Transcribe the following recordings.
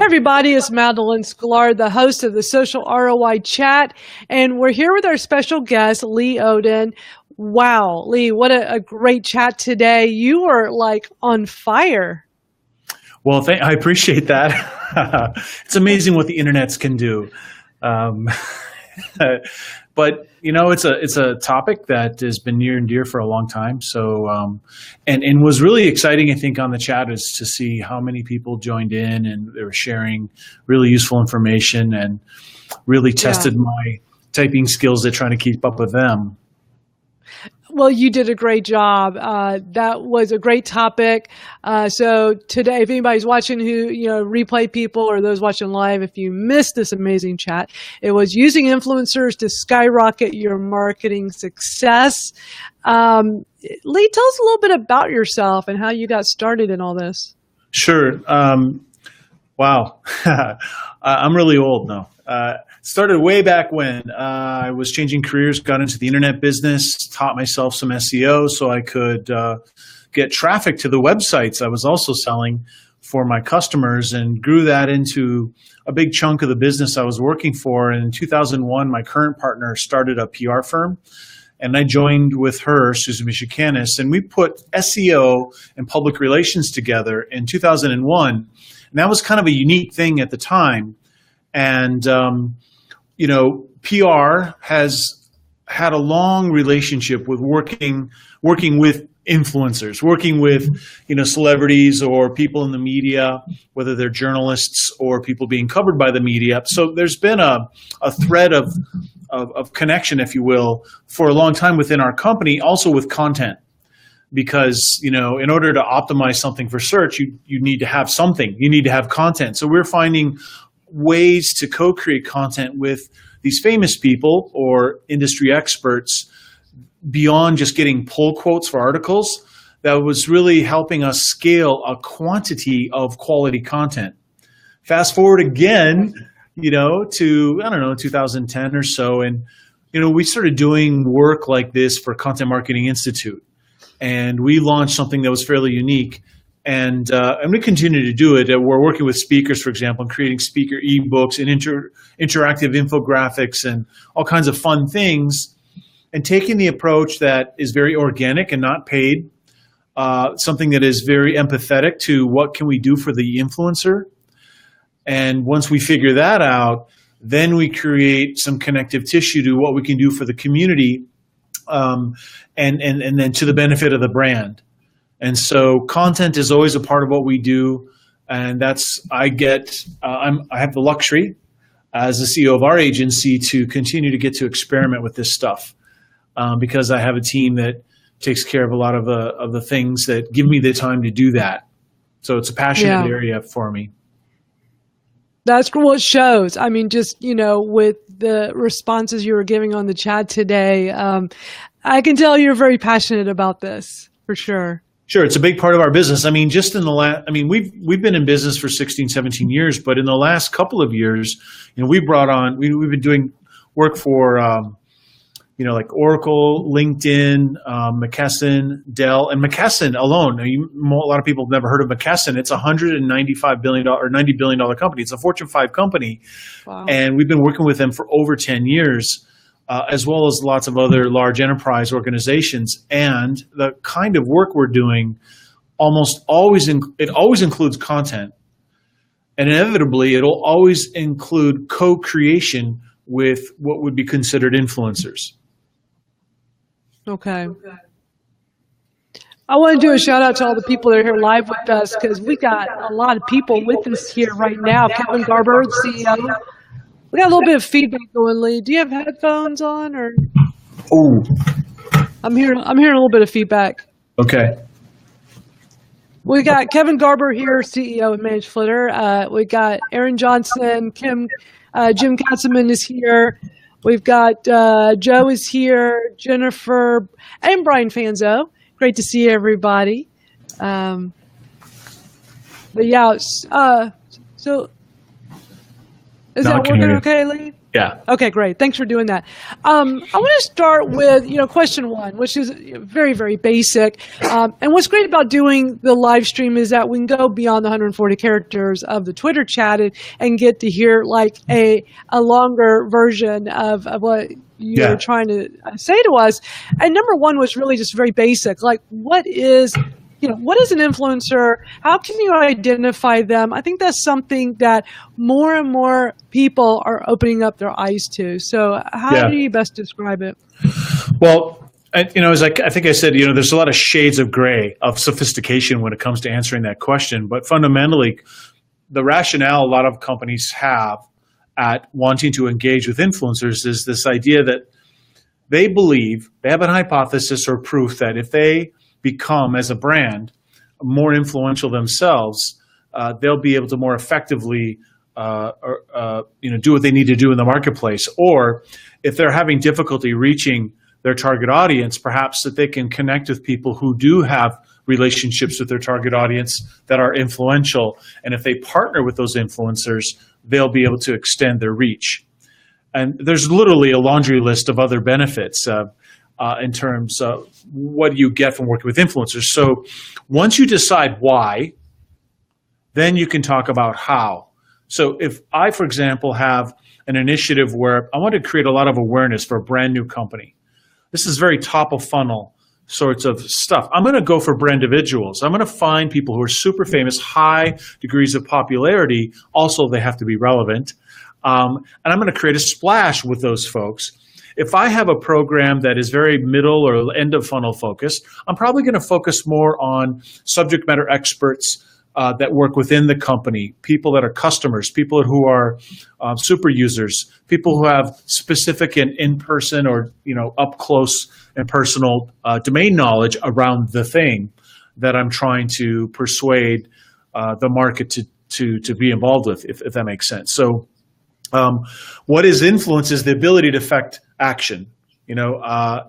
everybody, it's Madalyn Sklar, the host of the Social ROI Chat, and we're here with our special guest, Lee Odden. Wow, Lee, what a great chat today. You are like on fire. Well, I appreciate that. It's amazing what the internets can do. But you know, it's a topic that has been near and dear for a long time. So, and was really exciting, I think, on the chat is to see how many people joined in and they were sharing really useful information and really tested my typing skills at trying to keep up with them. Well, you did a great job. That was a great topic. So today, if anybody's watching who, replay people or those watching live, if you missed this amazing chat, it was using influencers to skyrocket your marketing success. Lee, tell us a little bit about yourself and how you got started in all this. Sure. Wow. I'm really old now. Started way back when I was changing careers, got into the internet business, taught myself some SEO so I could get traffic to the websites I was also selling for my customers, and grew that into a big chunk of the business I was working for. And in 2001, my current partner started a PR firm, and I joined with her, Susan Michikanis, and we put SEO and public relations together in 2001. And that was kind of a unique thing at the time. And PR has had a long relationship with working with influencers, working with, celebrities or people in the media, whether they're journalists or people being covered by the media. So there's been a thread of connection, if you will, for a long time within our company, also with content. Because, in order to optimize something for search, you need to have something. You need to have content. So we're finding ways to co-create content with these famous people or industry experts beyond just getting pull quotes for articles. That was really helping us scale a quantity of quality content. Fast forward again, to, 2010 or so. And, we started doing work like this for Content Marketing Institute. And we launched something that was fairly unique. And we continue to do it. We're working with speakers, for example, and creating speaker ebooks and interactive infographics and all kinds of fun things, and taking the approach that is very organic and not paid, something that is very empathetic to what can we do for the influencer. And once we figure that out, then we create some connective tissue to what we can do for the community, and then to the benefit of the brand. And so content is always a part of what we do, and I have the luxury as the CEO of our agency to continue to get to experiment with this stuff, because I have a team that takes care of a lot of the things that give me the time to do that. So it's a passionate area for me. That's what it shows. I mean, just, with the responses you were giving on the chat today, I can tell you're very passionate about this, for sure. Sure. It's a big part of our business. I mean, just in the we've been in business for 16, 17 years, but in the last couple of years, we've been doing work for, like Oracle, LinkedIn, McKesson, Dell, and McKesson alone. A lot of people have never heard of McKesson. It's a $195 billion or $90 billion company. It's a Fortune 5 company. Wow. And we've been working with them for over 10 years. As well as lots of other large enterprise organizations. And the kind of work we're doing almost always includes content. And inevitably, it'll always include co-creation with what would be considered influencers. Okay. I want to do a shout out to all the people that are here live with us, because we got a lot of people with us here right now. Kevin Garber, CEO. We got a little bit of feedback going, Lee. Do you have headphones on, or? Oh, I'm hearing a little bit of feedback. Okay. We got Kevin Garber here, CEO of ManageFlitter. We got Aaron Johnson, Jim Katzeman is here. We've got Joe is here, Jennifer, and Brian Fanzo. Great to see everybody. But yeah, so. Is Now I that can working hear you. okay, Lee? Yeah. Okay, great. Thanks for doing that. I want to start with, question one, which is very, very basic. And what's great about doing the live stream is that we can go beyond the 140 characters of the Twitter chat and get to hear like a longer version of what you're trying to say to us. And number one was really just very basic. Like, what is an influencer? How can you identify them? I think that's something that more and more people are opening up their eyes to. So how do you best describe it? Well, as I think I said, there's a lot of shades of gray of sophistication when it comes to answering that question. But fundamentally, the rationale a lot of companies have at wanting to engage with influencers is this idea that they believe, they have a hypothesis or proof that if they become, as a brand, more influential themselves, they'll be able to more effectively do what they need to do in the marketplace. Or if they're having difficulty reaching their target audience, perhaps that they can connect with people who do have relationships with their target audience that are influential. And if they partner with those influencers, they'll be able to extend their reach. And there's literally a laundry list of other benefits in terms of what you get from working with influencers. So once you decide why, then you can talk about how. So if I, for example, have an initiative where I want to create a lot of awareness for a brand new company, this is very top of funnel sorts of stuff. I'm going to go for brand individuals. I'm going to find people who are super famous, high degrees of popularity. Also, they have to be relevant. And I'm going to create a splash with those folks. If I have a program that is very middle or end of funnel focused, I'm probably going to focus more on subject matter experts that work within the company, people that are customers, people who are super users, people who have specific and in-person or up close and personal domain knowledge around the thing that I'm trying to persuade the market to be involved with, if that makes sense. So what is influence is the ability to affect action, so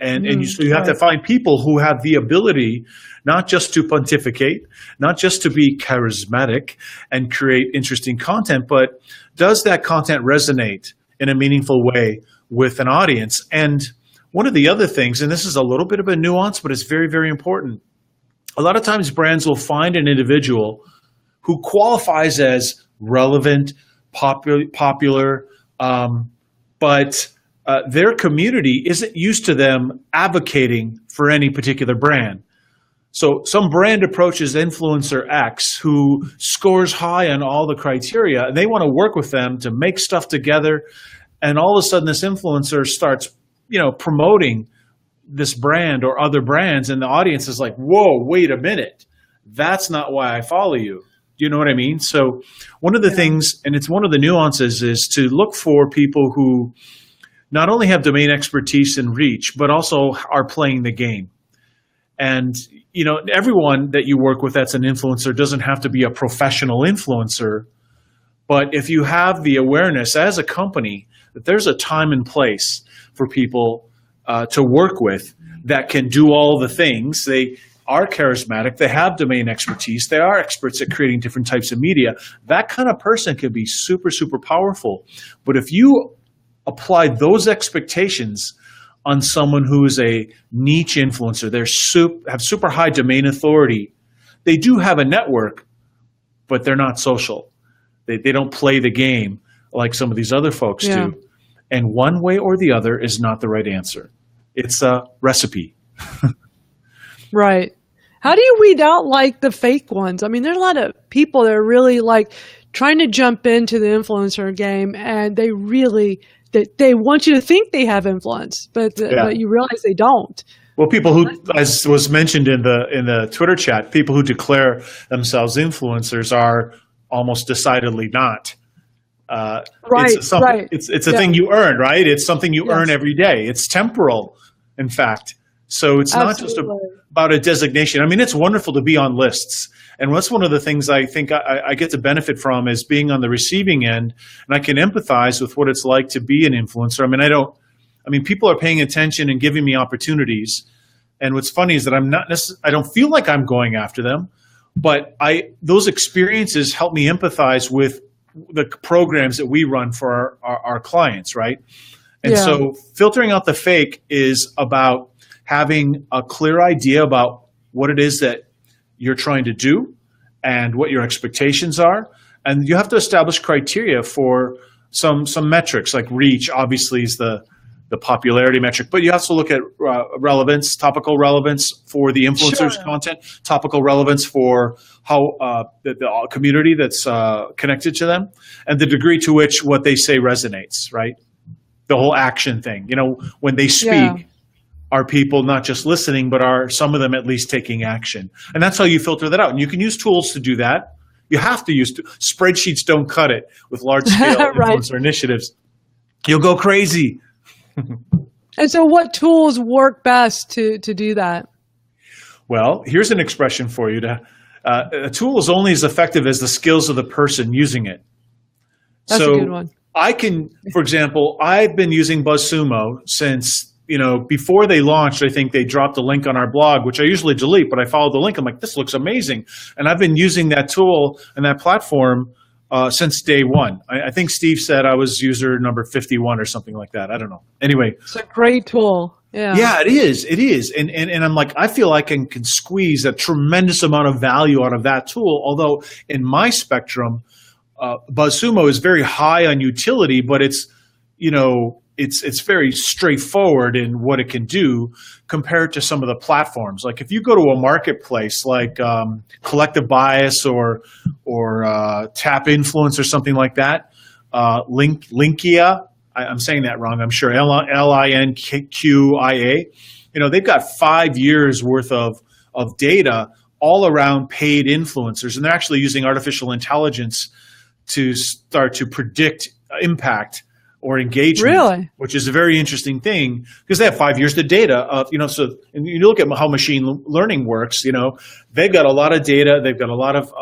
you have to find people who have the ability not just to pontificate, not just to be charismatic and create interesting content, but does that content resonate in a meaningful way with an audience? And one of the other things, and this is a little bit of a nuance, but it's very, very important. A lot of times brands will find an individual who qualifies as relevant, popular, but their community isn't used to them advocating for any particular brand. So some brand approaches influencer X who scores high on all the criteria, and they want to work with them to make stuff together. And all of a sudden this influencer starts, promoting this brand or other brands, and the audience is like, whoa, wait a minute. That's not why I follow you. Do you know what I mean? So one of the things, and it's one of the nuances, is to look for people who not only have domain expertise and reach, but also are playing the game. And, everyone that you work with that's an influencer doesn't have to be a professional influencer. But if you have the awareness as a company that there's a time and place for people to work with that can do all the things, they are charismatic, they have domain expertise, they are experts at creating different types of media, that kind of person can be super, super powerful. But if you apply those expectations on someone who is a niche influencer, have super high domain authority, they do have a network, but they're not social. They don't play the game like some of these other folks do. And one way or the other is not the right answer. It's a recipe. Right. How do you weed out like the fake ones? I mean, there's a lot of people that are really like trying to jump into the influencer game, and they want you to think they have influence, but you realize they don't. Well, people who, as was mentioned in the Twitter chat, people who declare themselves influencers are almost decidedly not. Right. It's a thing you earn, right? It's something you earn every day. It's temporal, in fact. So it's not just about a designation. I mean, it's wonderful to be on lists. And that's one of the things I think I get to benefit from is being on the receiving end, and I can empathize with what it's like to be an influencer. I mean, people are paying attention and giving me opportunities. And what's funny is that I don't feel like I'm going after them, but those experiences help me empathize with the programs that we run for our clients, right? And Yeah. so filtering out the fake is about having a clear idea about what it is that you're trying to do and what your expectations are. And you have to establish criteria for some metrics, like reach obviously is the popularity metric, but you have to look at relevance, topical relevance for the influencer's Sure. content, topical relevance for how the community that's connected to them, and the degree to which what they say resonates, right? The whole action thing. When they speak, Yeah. are people not just listening, but are some of them at least taking action? And that's how you filter that out. And you can use tools to do that. You have to use spreadsheets. Don't cut it with large-scale Right. influencer initiatives. You'll go crazy. And so what tools work best to do that? Well, here's an expression for you. A tool is only as effective as the skills of the person using it. That's a good one. I can, for example, I've been using BuzzSumo since, before they launched. I think they dropped a link on our blog, which I usually delete, but I followed the link. I'm like, this looks amazing. And I've been using that tool and that platform since day one. I think Steve said I was user number 51 or something like that. I don't know. Anyway. It's a great tool. Yeah. Yeah, it is. It is. And I'm like, I feel like I can squeeze a tremendous amount of value out of that tool. Although in my spectrum, BuzzSumo is very high on utility, but it's very straightforward in what it can do compared to some of the platforms. Like if you go to a marketplace like Collective Bias or Tap Influence or something like that, Linkia, I'm saying that wrong, I'm sure, Linqia, they've got 5 years worth of data all around paid influencers, and they're actually using artificial intelligence to start to predict impact or engagement, Really? which is a very interesting thing because they have 5 years of data of, so, and you look at how machine learning works, they've got a lot of data, they've got a lot of,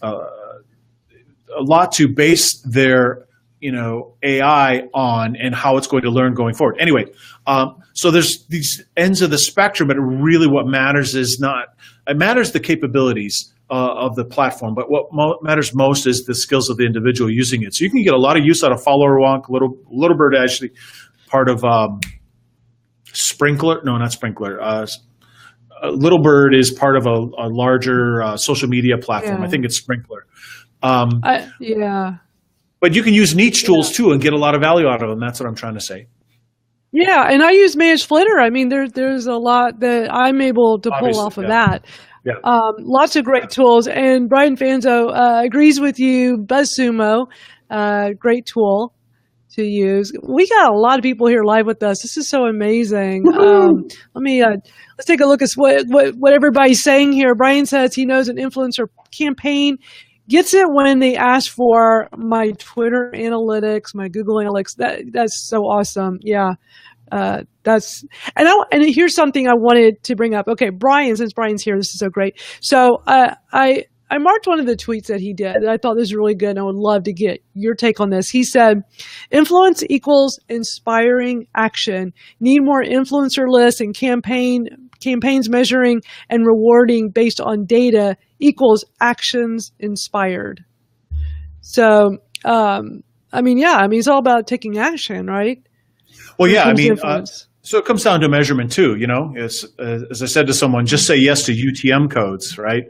a lot to base their, AI on and how it's going to learn going forward. Anyway, so there's these ends of the spectrum, but really what matters is it matters the capabilities of the platform, but what matters most is the skills of the individual using it. So you can get a lot of use out of FollowerWonk, Littlebird, actually part of Sprinkler. No, not Sprinkler. Littlebird is part of a larger social media platform. Yeah. I think it's Sprinkler. Yeah. But you can use niche tools too and get a lot of value out of them. That's what I'm trying to say. Yeah, and I use ManageFlitter. I mean, there's a lot that I'm able to pull Obviously, off of yeah. that. Yeah. Lots of great tools. And Brian Fanzo agrees with you. BuzzSumo, great tool to use. We got a lot of people here live with us. This is so amazing. Let's take a look at what everybody's saying here. Brian says he knows an influencer campaign gets it when they ask for my Twitter analytics, my Google analytics. That's so awesome. Yeah. And here's something I wanted to bring up. Okay, Brian, since Brian's here, this is so great. So I marked one of the tweets that he did that I thought this was really good, and I would love to get your take on this. He said, influence equals inspiring action. Need more influencer lists and campaigns measuring and rewarding based on data equals actions inspired. So, it's all about taking action, right? Well, yeah, so it comes down to measurement too, as I said to someone, just say yes to UTM codes, right?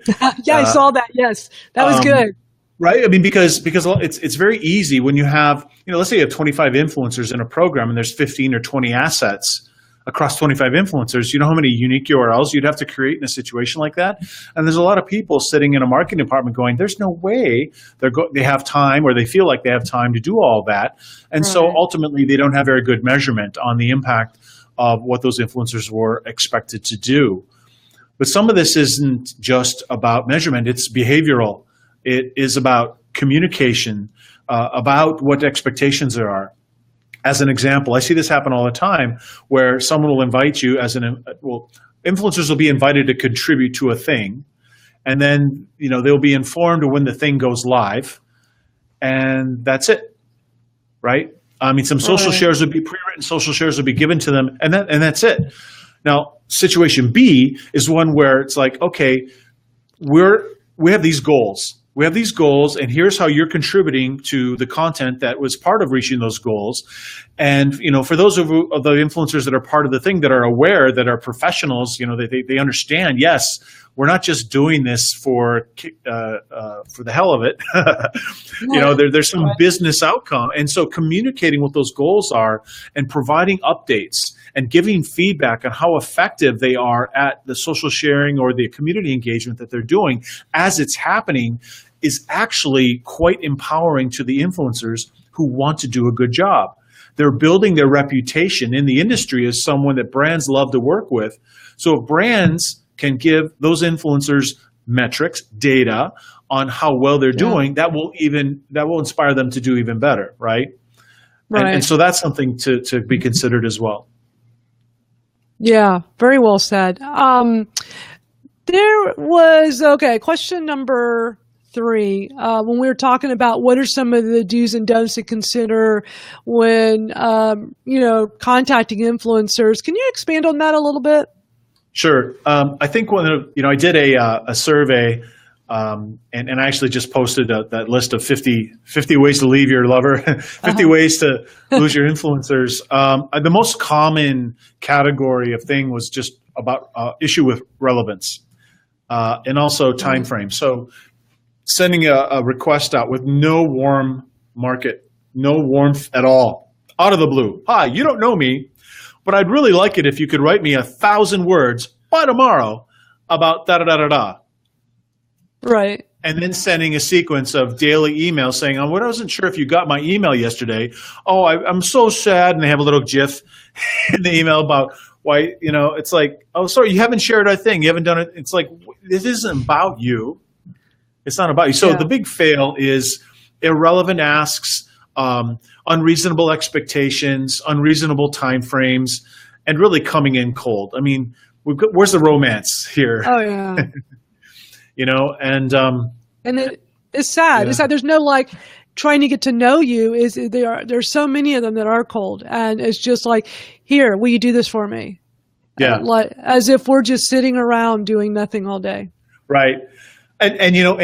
Yeah, I saw that. Yes, that was good. Right? I mean, because it's very easy when you have, let's say you have 25 influencers in a program and there's 15 or 20 assets across 25 influencers. You know how many unique URLs you'd have to create in a situation like that? And there's a lot of people sitting in a marketing department going, there's no way they have time, or they feel like they have time to do all that. And so ultimately they don't have very good measurement on the impact of what those influencers were expected to do. But some of this isn't just about measurement, it's behavioral. It is about communication, about what expectations there are. As an example, I see this happen all the time where someone will invite you influencers will be invited to contribute to a thing, and then, they'll be informed when the thing goes live, and that's it, right? Some social shares would be pre-written, social shares would be given to them, and that's it. Now, situation B is one where it's like, okay, we have these goals, We have these goals, and here's how you're contributing to the content that was part of reaching those goals. And, for those of the influencers that are part of the thing, that are aware, that are professionals, they understand, yes, we're not just doing this for the hell of it. There's some business outcome. And so communicating what those goals are and providing updates and giving feedback on how effective they are at the social sharing or the community engagement that they're doing as it's happening is actually quite empowering to the influencers who want to do a good job. They're building their reputation in the industry as someone that brands love to work with. So if brands can give those influencers metrics, data on how well they're doing, that will inspire them to do even better, right? And so that's something to be considered as well. Yeah, very well said. There was, question number 3, when we were talking about what are some of the do's and don'ts to consider when, contacting influencers. Can you expand on that a little bit? Sure. I think I did a survey, and I actually just posted that list of 50 ways to leave your lover, 50 ways to lose your influencers. The most common category of thing was just about issue with relevance, and also time frame. So sending a request out with no warmth at all, out of the blue. Hi, you don't know me, but I'd really like it if you could write me 1,000 words by tomorrow about da-da-da-da-da. Right. And then sending a sequence of daily emails saying, I wasn't sure if you got my email yesterday. Oh, I'm so sad. And they have a little GIF in the email about why, it's like, oh, sorry, you haven't shared our thing. You haven't done it. It's like, this isn't about you. It's not about you. So the big fail is irrelevant asks, unreasonable expectations, unreasonable timeframes, and really coming in cold. I mean, where's the romance here? Oh yeah. And it's sad. It's sad. There's no trying to get to know you. There's so many of them that are cold, and it's just like, here, will you do this for me? Yeah. As if we're just sitting around doing nothing all day. Right. And your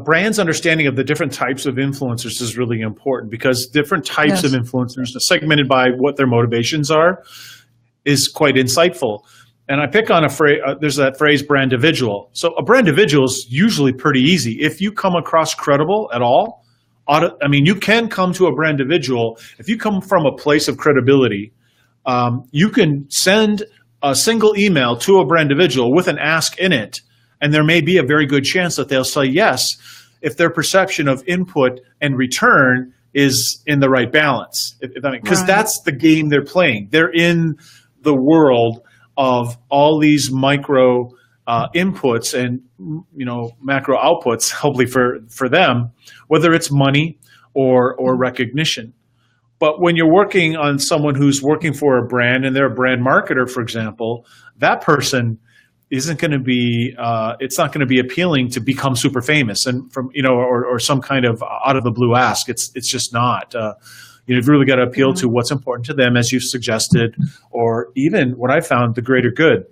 brand's understanding of the different types of influencers is really important, because different types of influencers, segmented by what their motivations are, is quite insightful. And I pick on a phrase, there's that phrase, brandividual. So a brandividual is usually pretty easy. If you come across credible at all, you can come to a brandividual. If you come from a place of credibility, you can send a single email to a brandividual with an ask in it, and there may be a very good chance that they'll say yes if their perception of input and return is in the right balance. Because that's the game they're playing. They're in the world of all these micro inputs and macro outputs, hopefully for them, whether it's money or recognition. But when you're working on someone who's working for a brand and they're a brand marketer, for example, that person isn't going to be it's not going to be appealing to become super famous and from or some kind of out of the blue ask. It's just not. You've really got to appeal to what's important to them, as you've suggested, or even what I found, the greater good.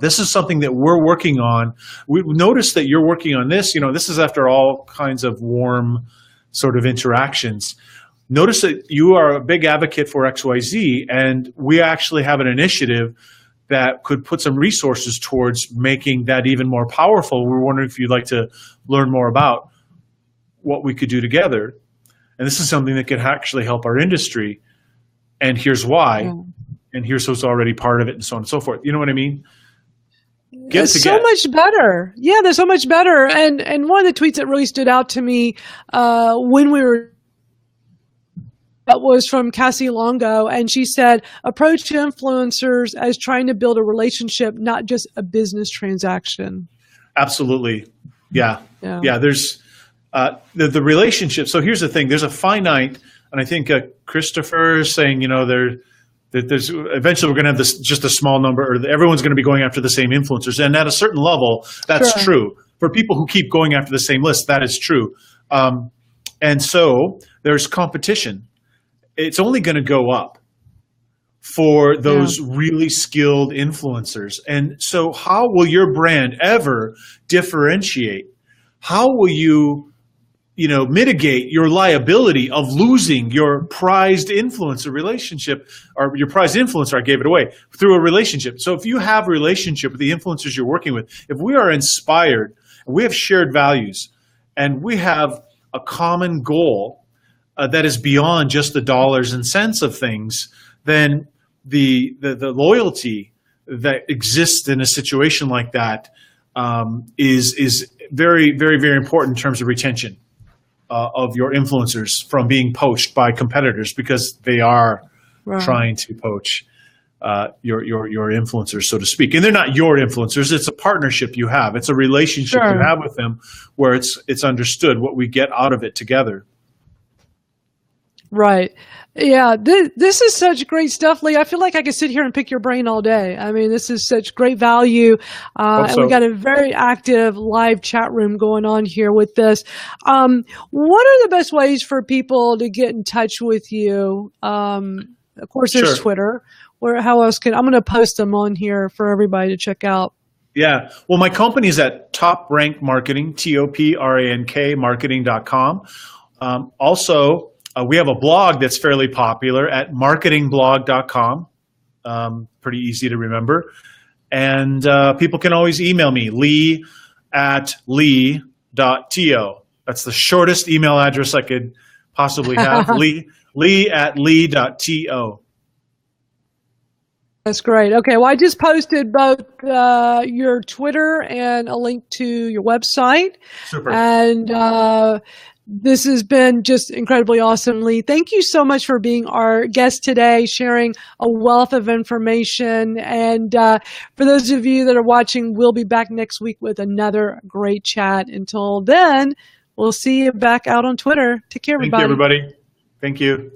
This is something that we're working on. We noticed that you're working on this. This is after all kinds of warm sort of interactions. Notice that you are a big advocate for XYZ, and we actually have an initiative that could put some resources towards making that even more powerful. We're wondering if you'd like to learn more about what we could do together. And this is something that could actually help our industry. And here's why. And here's who's already part of it, and so on and so forth. You know what I mean? It's so much better. Yeah, they're so much better. And one of the tweets that really stood out to me when we were that was from Cassie Longo, and she said, approach influencers as trying to build a relationship, not just a business transaction. Absolutely. Yeah. There's the relationship. So here's the thing. There's a finite, and I think Christopher is saying, there's eventually we're going to have this just a small number, or everyone's going to be going after the same influencers. And at a certain level, that's true. For people who keep going after the same list, that is true. And so there's competition. It's only going to go up for those really skilled influencers. And so how will your brand ever differentiate how will you, mitigate your liability of losing your prized influencer relationship, or your prized influencer, I gave it away, through a relationship. So if you have a relationship with the influencers you're working with, if we are inspired, we have shared values, and we have a common goal that is beyond just the dollars and cents of things, then the loyalty that exists in a situation like that is very, very, very important in terms of retention of your influencers from being poached by competitors, because they are trying to poach your influencers, so to speak. And they're not your influencers. It's a partnership you have. It's a relationship you have with them where it's understood what we get out of it together. Right. Yeah. This is such great stuff, Lee. I feel like I could sit here and pick your brain all day. I mean, this is such great value. And we got a very active live chat room going on here with this. What are the best ways for people to get in touch with you? Of course, there's Twitter. How else I'm going to post them on here for everybody to check out. Yeah. Well, my company is at Top Rank Marketing, TOPRANK marketing.com. Also, we have a blog that's fairly popular at marketingblog.com. Pretty easy to remember. And people can always email me, lee@lee.to. That's the shortest email address I could possibly have, lee@lee.to. That's great. Okay, well, I just posted both your Twitter and a link to your website. Super. And this has been just incredibly awesome, Lee. Thank you so much for being our guest today, sharing a wealth of information. And for those of you that are watching, we'll be back next week with another great chat. Until then, we'll see you back out on Twitter. Take care, everybody. Thank you, everybody. Thank you.